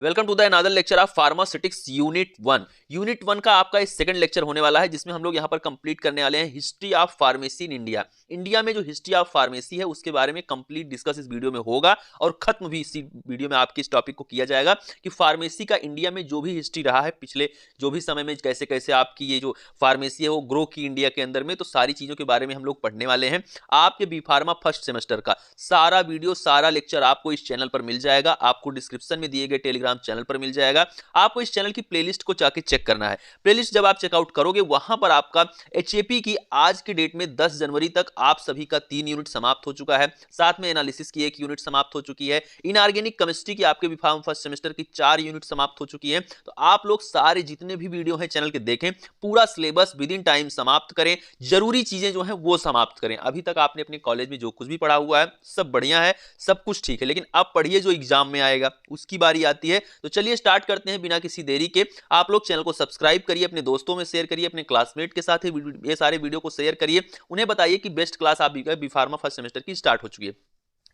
Welcome to the another lecture of pharmaceutics unit 1 का आपका इस सेकंड लेक्चर होने वाला है, जिसमें हम लोग यहाँ पर कंप्लीट करने वाले हैं history of pharmacy in India. India में जो हिस्ट्री ऑफ फार्मेसी है उसके बारे में कंप्लीट डिस्कस इस वीडियो में होगा और खत्म भी इसी वीडियो में आपके इस टॉपिक को किया जाएगा कि फार्मेसी का इंडिया में जो भी हिस्ट्री रहा है पिछले जो भी समय में, कैसे कैसे आपकी ये जो फार्मेसी है वो ग्रो की इंडिया के अंदर में, तो सारी चीजों के बारे में हम लोग पढ़ने वाले हैं। आपके बी फार्मा फर्स्ट सेमेस्टर का सारा वीडियो सारा लेक्चर आपको इस चैनल पर मिल जाएगा। आपको डिस्क्रिप्शन में दिए गए टेलीग्राम चैनल पर मिल जाएगा। आपको इस चैनल की प्लेलिस्ट को जाके चेक करना है। प्लेलिस्ट जब आप चेकआउट करोगे वहां पर आपका एचएपी की आज की डेट में 10 जनवरी तक आप सभी का 3 यूनिट समाप्त हो चुका है। साथ में एनालिसिस की 1 यूनिट समाप्त हो चुकी है। इनऑर्गेनिक केमिस्ट्री की आपके बीफार्म फर्स्ट सेमेस्टर की 4 यूनिट समाप्त हो चुकी है। तो आप लोग सारे जितने भी वीडियो हैं चैनल के देखें, पूरा सिलेबस विद इन टाइम समाप्त करें। जरूरी चीजें जो हैं वो समाप्त करें। अभी तक आपने अपने कॉलेज में जो कुछ भी पढ़ा हुआ है सब बढ़िया है, सब कुछ ठीक है, लेकिन अब पढ़िए जो एग्जाम में आएगा उसकी बारी आती है। तो चलिए स्टार्ट करते हैं बिना किसी देरी के। आप लोग चैनल को सब्सक्राइब करिए, अपने दोस्तों में शेयर करिए, अपने क्लासमेट के साथ ये सारे वीडियो को शेयर करिए। उन्हें बताइए कि बेस्ट क्लास आप बी फार्मा फर्स्ट सेमेस्टर की स्टार्ट हो चुकी है।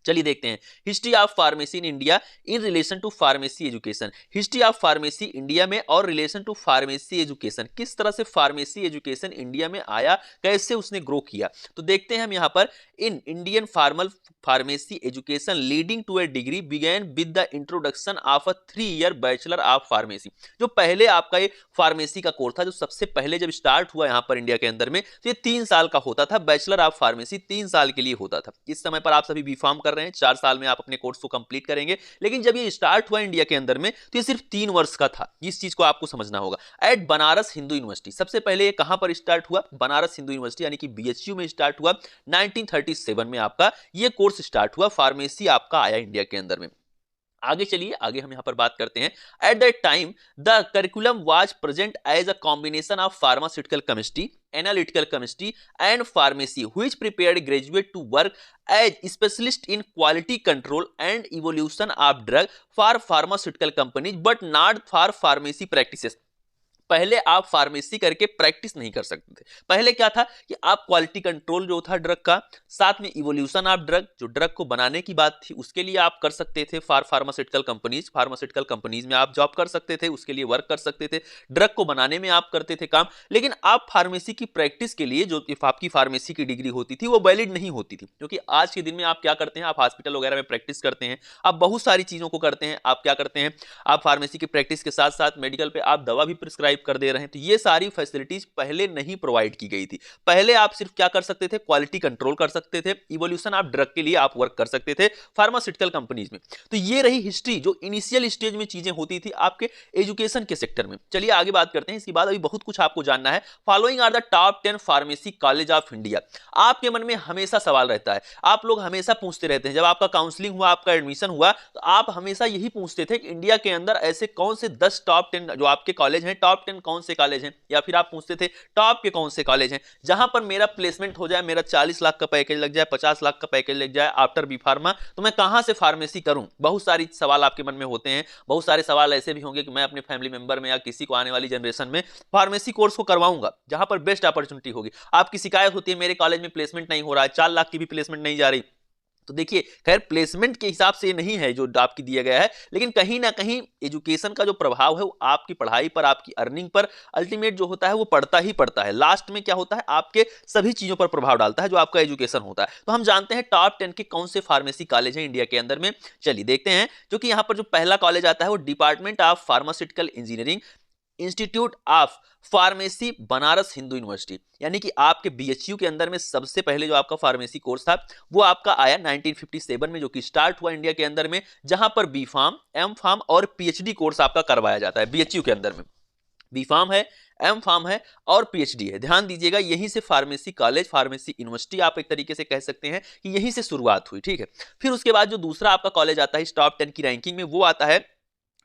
चलिए देखते हैं history of pharmacy in India in relation to pharmacy education. History of pharmacy India में और रिलेशन टू फार्मेसी एजुकेशन, किस तरह से फार्मेसी एजुकेशन इंडिया में आया, कैसे उसने ग्रो किया। तो देखते हैं हम यहाँ पर in Indian formal pharmacy education leading to a degree began with the introduction of a 3-year bachelor of pharmacy. जो पहले आपका ये फार्मेसी का कोर्स था, जो सबसे पहले जब स्टार्ट हुआ यहाँ पर इंडिया के अंदर में, तो ये 3 साल का होता था। बैचलर ऑफ फार्मेसी 3 साल के लिए होता था। इस समय पर आप सभी बी फार्म कर रहे हैं, 4 साल में आप अपने कोर्स को कंप्लीट करेंगे, लेकिन जब ये स्टार्ट हुआ इंडिया के अंदर में तो ये सिर्फ 3 वर्ष का था। इस चीज को आपको समझना होगा। एट बनारस हिंदू यूनिवर्सिटी, सबसे पहले ये कहां पर स्टार्ट हुआ? बनारस हिंदू यूनिवर्सिटी यानी कि बीएचयू में स्टार्ट हुआ। 1937 में आपका ये कोर्स स्टार्ट हुआ, फार्मेसी आपका आया इंडिया के अंदर में। आगे चलिए, आगे हम यहां पर बात करते हैं। At that time the curriculum was present as a combination of pharmaceutical chemistry, analytical chemistry and pharmacy, which prepared graduate to work as specialist in quality control and evolution of drug for pharmaceutical companies but not for pharmacy practices. पहले आप pharmacy करके practice नहीं कर सकते थे। पहले क्या था कि आप क्वालिटी कंट्रोल जो था ड्रग का, साथ में इवोल्यूशन ऑफ ड्रग, जो ड्रग को बनाने की बात थी उसके लिए आप कर सकते थे फॉर फार्मास्यूटिकल कंपनीज में आप जॉब कर सकते थे, उसके लिए वर्क कर सकते थे, ड्रग को बनाने में आप करते थे काम। लेकिन आप फार्मेसी की प्रैक्टिस के लिए जो आपकी फार्मेसी की डिग्री होती थी वो वैलिड नहीं होती थी, क्योंकि आज के दिन में आप क्या करते हैं, आप हॉस्पिटल वगैरह में प्रैक्टिस करते हैं, आप बहुत सारी चीजों को करते हैं। आप क्या करते हैं, आप फार्मेसी की प्रैक्टिस के साथ साथ मेडिकल पे आप दवा भी प्रिस्क्राइब कर दे रहे हैं। तो ये सारी फैसिलिटीज पहले नहीं प्रोवाइड की गई थी। पहले आप सिर्फ क्या कर सकते थे, क्वालिटी कंट्रोल कर सकते थे, इवोल्यूशन ऑफ ड्रग के लिए आप वर्क कर सकते थे फार्मास्यूटिकल कंपनीज में। तो ये रही हिस्ट्री, जो इनिशियल स्टेज में चीजें होती थी आपके एजुकेशन के सेक्टर में। चलिए आगे बात करते हैं। इसके बाद अभी बहुत कुछ आपको जानना है। Following are the top 10 pharmacy college of India. आपके मन में हमेशा सवाल रहता है, आप लोग हमेशा पूछते रहते हैं, जब आपका काउंसलिंग हुआ, आपका एडमिशन हुआ, तो आप हमेशा यही पूछते थे कि इंडिया के अंदर ऐसे कौन से 10 टॉप 10 जो आपके कॉलेज हैं, टॉप 10 कौन से कॉलेज हैं, या फिर आप पूछते थे टॉप के कौन से कॉलेज हैं जहां पर मेरा प्लेसमेंट हो जाए, मेरा 40 लाख का पैकेज लग जाए, 50 लाख का पैकेज लग जाए आफ्टर बी फार्मा, तो मैं कहां से फार्मेसी करूं। बहुत सारी सवाल आपके मन में होते हैं। बहुत सारे सवाल ऐसे भी होंगे कि मैं अपने फैमिली मेंबर में या किसी को आने वाली जनरेशन में फार्मेसी कोर्स को करवाऊंगा जहां पर बेस्ट अपॉर्चुनिटी होगी। आपकी शिकायत होती है मेरे कॉलेज में प्लेसमेंट नहीं हो रहा है, 4 लाख की भी प्लेसमेंट नहीं जा रही। तो देखिए, खैर प्लेसमेंट के हिसाब से नहीं है जो आपकी दिया गया है, लेकिन कहीं ना कहीं एजुकेशन का जो प्रभाव है वो आपकी पढ़ाई पर, आपकी अर्निंग पर अल्टीमेट जो होता है वो पड़ता ही पड़ता है। लास्ट में क्या होता है, आपके सभी चीजों पर प्रभाव डालता है जो आपका एजुकेशन होता है। तो हम जानते हैं टॉप 10 के कौन से फार्मेसी कॉलेज हैं इंडिया के अंदर में। चलिए देखते हैं। जो कि यहां पर जो पहला कॉलेज आता है वो department of pharmaceutical engineering institute of pharmacy, Banaras Hindu university, यानी कि आपके बीएचयू के अंदर में सबसे पहले जो आपका फार्मेसी कोर्स था वो आपका आया 1957 में, जो कि स्टार्ट हुआ इंडिया के अंदर में, जहां पर बी फार्म, एम फार्म और पीएचडी कोर्स आपका करवाया जाता है बीएचयू के अंदर में। बी फार्म है, एम फार्म है और पीएचडी है। ध्यान दीजिएगा, यहीं से फार्मेसी कॉलेज, फार्मेसी यूनिवर्सिटी आप एक तरीके से कह सकते हैं कि यहीं से शुरुआत हुई। ठीक है। फिर उसके बाद जो दूसरा आपका कॉलेज आता है इस टॉप 10 की रैंकिंग में, वो आता है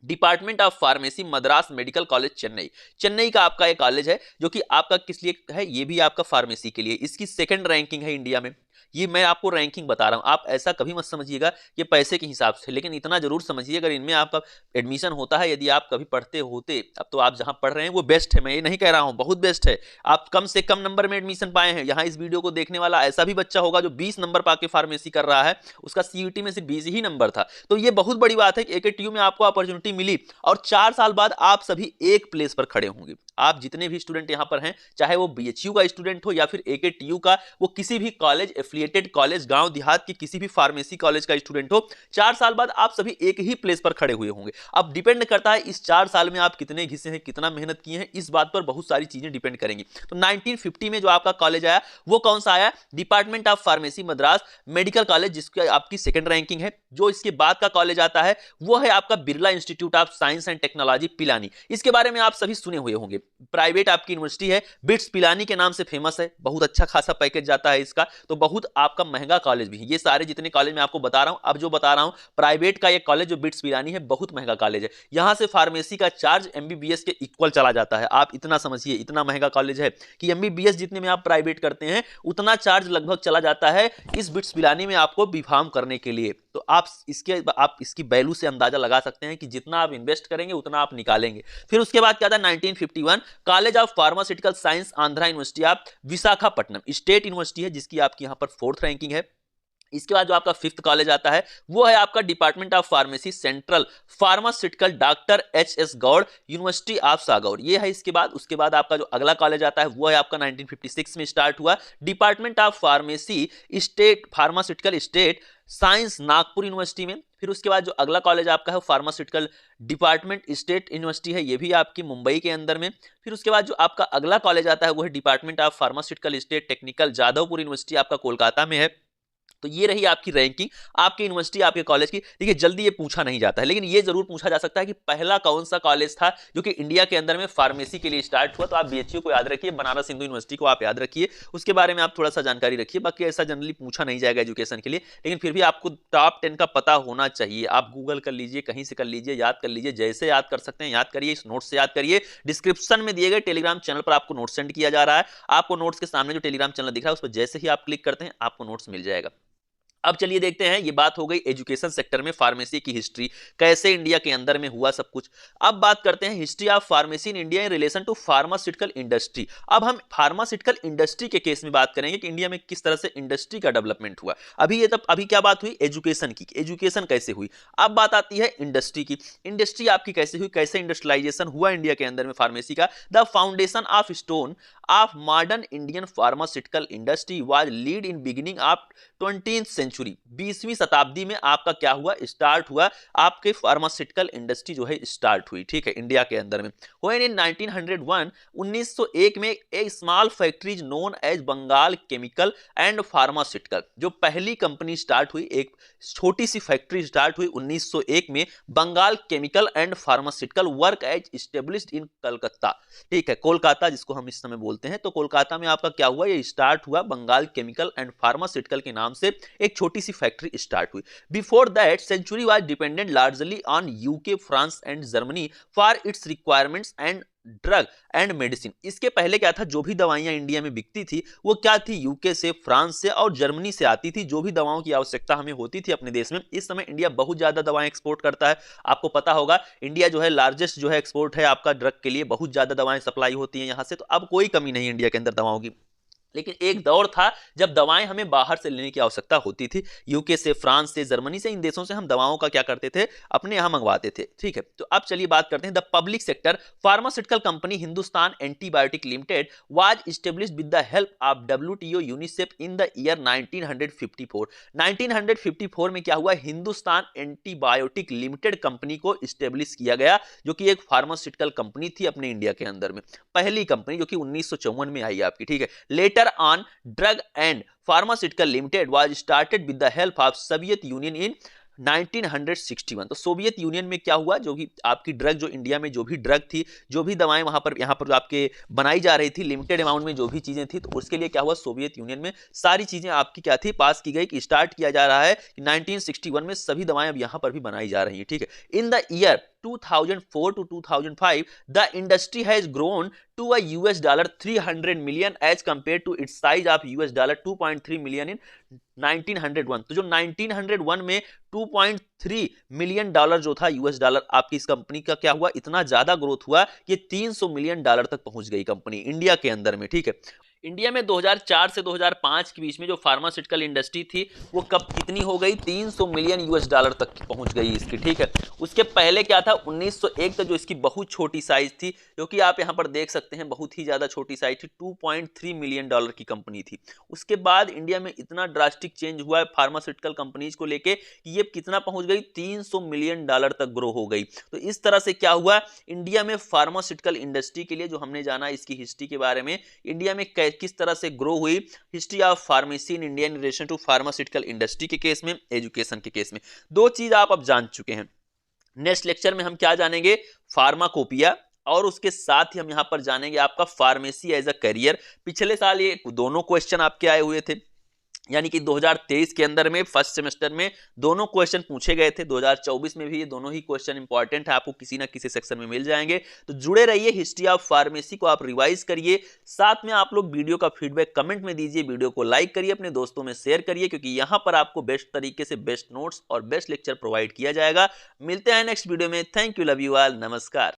department of pharmacy, Madras medical college, Chennai. Chennai का आपका एक कॉलेज है जो कि आपका किस लिए है, ये भी आपका फार्मेसी के लिए। इसकी सेकंड रैंकिंग है इंडिया में। ये मैं आपको रैंकिंग बता रहा हूं, आप ऐसा कभी मत समझिएगा कि पैसे के हिसाब से, लेकिन इतना जरूर समझिए अगर इनमें आपका एडमिशन होता है, यदि आप कभी पढ़ते होते, अब तो आप जहां पढ़ रहे हैं वो बेस्ट है, मैं ये नहीं कह रहा हूं, बहुत बेस्ट है, आप कम से कम नंबर में एडमिशन पाए हैं। यहां इस वीडियो को देखने वाला ऐसा भी बच्चा होगा जो 20 नंबर पाके फार्मेसी कर रहा है, उसका सीयूटी में सिर्फ 20 ही नंबर था। तो ये बहुत बड़ी बात है कि एकेटीयू में आपको अपॉर्चुनिटी मिली और 4 साल बाद आप सभी एक प्लेस पर खड़े होंगे। आप जितने भी स्टूडेंट यहां पर हैं, चाहे वो बीएचयू का स्टूडेंट हो या फिर एकेटीयू का, वो किसी भी कॉलेज, एफिलिएटेड कॉलेज, गांव देहात की किसी भी फार्मेसी कॉलेज का स्टूडेंट हो, 4 साल बाद आप सभी एक ही प्लेस पर खड़े हुए होंगे। अब डिपेंड करता है इस 4 साल में आप कितने घिसे हैं, कितना मेहनत किए हैं, इस बात पर बहुत सारी चीजें डिपेंड करेंगी। तो 1950 में जो आपका कॉलेज आया वो कौन सा आया? Department of pharmacy Madras medical college, जिसकी आपकी सेकंड रैंकिंग है। जो इसके बाद का कॉलेज आता है वो है आपका Birla institute of science and technology Pilani. इसके बारे में आप सभी सुने हुए होंगे, प्राइवेट आपकी यूनिवर्सिटी है, बिट्स पिलानी के नाम से फेमस है, बहुत अच्छा खासा पैकेज जाता है इसका, तो बहुत आपका महंगा कॉलेज भी है। ये सारे जितने कॉलेज मैं आपको बता रहा हूं, अब जो बता रहा हूं प्राइवेट का ये कॉलेज जो बिट्स पिलानी है, बहुत महंगा कॉलेज है। यहां से फार्मेसी का चार्ज एमबीबीएस के इक्वल चला जाता है। आप इतना समझिए, इतना महंगा कॉलेज है कि एमबीबीएस जितने में आप प्राइवेट करते हैं उतना चार्ज लगभग चला जाता है इस बिट्स पिलानी में आपको बीफार्म करने के लिए। तो आप इसकी वैल्यू से अंदाजा लगा सकते हैं कि जितना आप इन्वेस्ट करेंगे उतना आप निकालेंगे। फिर उसके बाद क्या था? 1951 college of pharmaceutical science Andhra university of Visakhapatnam, state university है जिसकी आपकी यहां पर 4th रैंकिंग है। इसके बाद जो आपका 5th कॉलेज आता है वो है आपका department of pharmacy central pharmaceutical doctor H S. Gour university of Saugor, ये है इसके बाद। उसके बाद आपका जो अगला कॉलेज आता है वो है आपका 1956 में स्टार्ट हुआ department of pharmacy state pharmaceutical state science Nagpur university में। फिर उसके बाद जो अगला कॉलेज आपका है फार्मास्यूटिकल डिपार्टमेंट स्टेट यूनिवर्सिटी है, ये भी आपकी मुंबई के अंदर में। फिर उसके बाद जो आपका अगला कॉलेज आता है वो है department of pharmaceutical state technical Jadavpur university आपका कोलकाता में है। तो ये रही आपकी रैंकिंग आपकी यूनिवर्सिटी, आपके कॉलेज की। देखिए जल्दी ये पूछा नहीं जाता है, लेकिन ये जरूर पूछा जा सकता है कि पहला कौन सा कॉलेज था जो कि इंडिया के अंदर में फार्मेसी के लिए स्टार्ट हुआ। तो आप बीएचयू को याद रखिए, बनारस हिंदू यूनिवर्सिटी को आप याद रखिए, उसके बारे में आप थोड़ा सा जानकारी रखिए। बाकी ऐसा जनरली पूछा नहीं जाएगा एजुकेशन के लिए, लेकिन फिर भी आपको टॉप 10 का पता होना चाहिए। आप गूगल कर लीजिए, कहीं से कर लीजिए, याद कर लीजिए, जैसे याद कर सकते हैं याद करिए, इस नोट से याद करिए। डिस्क्रिप्शन में दिए गए टेलीग्राम चैनल पर आपको नोट सेंड किया जा रहा है। आपको नोट्स के सामने जो टेलीग्राम चैनल दिख रहा है उस पर जैसे ही आप क्लिक करते हैं आपको नोट्स मिल जाएगा। अब चलिए देखते हैं, ये बात हो गई एजुकेशन सेक्टर में फार्मेसी की हिस्ट्री, कैसे इंडिया के अंदर में हुआ सब कुछ। अब बात करते हैं history of pharmacy in India in relation to pharmaceutical industry. अब हम फार्मास्यूटिकल इंडस्ट्री के केस में बात करेंगे कि इंडिया में किस तरह से इंडस्ट्री का डेवलपमेंट हुआ। अभी क्या बात हुई? एजुकेशन की, एजुकेशन कैसे हुई। अब बात आती है इंडस्ट्री की, इंडस्ट्री आपकी कैसे हुई, कैसे इंडस्ट्रियलाइजेशन हुआ इंडिया के अंदर में फार्मेसी का। The foundation of stone of modern Indian pharmaceutical industry was lead in beginning of 20th century, 20वीं शताब्दी में आपका क्या हुआ? स्टार्ट हुआ आपके फार्मास्यूटिकल इंडस्ट्री जो है स्टार्ट हुई, ठीक है, इंडिया के अंदर में। व्हेन इन 1901 में a small factories known as Bengal chemical and pharmaceutical, जो पहली कंपनी स्टार्ट हुई, एक छोटी सी फैक्ट्री स्टार्ट हुई 1901 में, Bengal chemical and pharmaceutical work as established in Calcutta, ठीक है, कोलकाता जिसको हम इस समय बोलते हैं। तो कोलकाता में आपका क्या हुआ? ये स्टार्ट हुआ बंगाल केमिकल एंड फार्मास्यूटिकल के नाम से एक छोटी सी फैक्ट्री स्टार्ट हुई। Before that century was dependent largely on UK, France and Germany for its requirements and drug and medicine. इसके पहले क्या था? जो भी दवाइयां इंडिया में बिकती थी वो क्या थी? यूके से, फ्रांस से और जर्मनी से आती थी। जो भी दवाओं की आवश्यकता हमें होती थी अपने देश में, इस समय इंडिया बहुत ज्यादा दवाएं एक्सपोर्ट करता है। आपको पता होगा इंडिया जो है लार्जेस्ट जो है एक्सपोर्ट है आपका ड्रग के लिए, बहुत ज्यादा दवाएं सप्लाई होती हैं यहां से। तो अब कोई कमी नहीं इंडिया के अंदर दवाओं की। लेकिन एक दौर था जब दवाएं हमें बाहर से लेने की आवश्यकता होती थी, यूके से, फ्रांस से, जर्मनी से, इन देशों से हम दवाओं का क्या करते थे? अपने यहां मंगवाते थे, ठीक है। तो अब चलिए बात करते हैं the public sector pharmaceutical company Hindustan antibiotic limited was established with the help of WTO UNICEF in the year 1954। 1954 में क्या हुआ? हिंदुस्तान एंटीबायोटिक लिमिटेड कंपनी को एस्टेब्लिश किया गया, जो कि एक फार्मास्यूटिकल कंपनी थी अपने इंडिया के अंदर में, पहली कंपनी जो कि 1954 में आई आपकी, ठीक है। Later on Drug and Pharmaceutical Limited was started with the help of Soviet Union in 1961। तो सोवियत यूनियन में क्या हुआ? जो भी आपकी ड्रग, जो इंडिया में जो भी ड्रग थी, जो भी दवाएं वहां पर यहाँ पर आपके बनाई जा रही थी, लिमिटेड अमाउंट में जो भी चीजें थी, तो उसके लिए क्या हुआ? सोवियत यूनियन में सारी चीजें आपकी क्या थी? पास की गई, कि स्टार्ट किया जा रहा है कि 1961 में सभी दवाएं अब यहाँ पर भी बनाई जा रही है, ठीक है। In the year 2004 to 2005 the industry has grown to a $300 million as compared to its size of $2.3 million in 1901। तो जो 1901 में 2.3 मिलियन डॉलर जो था यूएस डॉलर आपकी इस कंपनी का क्या हुआ, इतना ज्यादा ग्रोथ हुआ कि 300 मिलियन डॉलर तक पहुंच गई कंपनी इंडिया के अंदर में। ठीक है, इंडिया में 2004 से 2005 के बीच में जो फार्मास्यूटिकल इंडस्ट्री थी वो कब कितनी हो गई, 300 मिलियन यूएस डॉलर तक पहुंच गई इसकी। ठीक है, उसके पहले क्या था, 1901 तक जो इसकी बहुत छोटी साइज थी, जो कि आप यहां पर देख सकते हैं बहुत ही ज्यादा छोटी साइज थी, 2.3 मिलियन डॉलर की कंपनी थी। उसके बाद इंडिया में इतना ड्रास्टिक चेंज हुआ है फार्मास्यूटिकल कंपनीज को लेके कि ये कितना पहुंच गई, 300 मिलियन डॉलर तक ग्रो हो गई। तो इस तरह से क्या हुआ, इंडिया में फार्मास्यूटिकल इंडस्ट्री के लिए जो हमने जाना इसकी हिस्ट्री के बारे में, इंडिया में किस तरह से ग्रो हुई, history of pharmacy in India in relation to pharmaceutical industry के केस में, एजुकेशन के केस में। दो चीज आप अब जान चुके हैं। नेक्स्ट लेक्चर में हम क्या जानेंगे, फार्माकोपिया, और उसके साथ ही हम यहां पर जानेंगे आपका फार्मेसी एज अ करियर। पिछले साल ये दोनों क्वेश्चन आपके आए हुए थे, यानी कि 2023 के अंदर में फर्स्ट सेमेस्टर में दोनों क्वेश्चन पूछे गए थे। 2024 में भी ये दोनों ही क्वेश्चन इंपॉर्टेंट है, आपको किसी ना किसी सेक्शन में मिल जाएंगे। तो जुड़े रहिए, हिस्ट्री ऑफ फार्मेसी को आप रिवाइज करिए, साथ में आप लोग वीडियो का फीडबैक कमेंट में दीजिए, वीडियो को लाइक करिए, अपने दोस्तों में शेयर करिए, क्योंकि यहां पर आपको बेस्ट तरीके से बेस्ट नोट्स और बेस्ट लेक्चर प्रोवाइड किया जाएगा। मिलते हैं नेक्स्ट वीडियो में। Thank you, love you all, नमस्कार।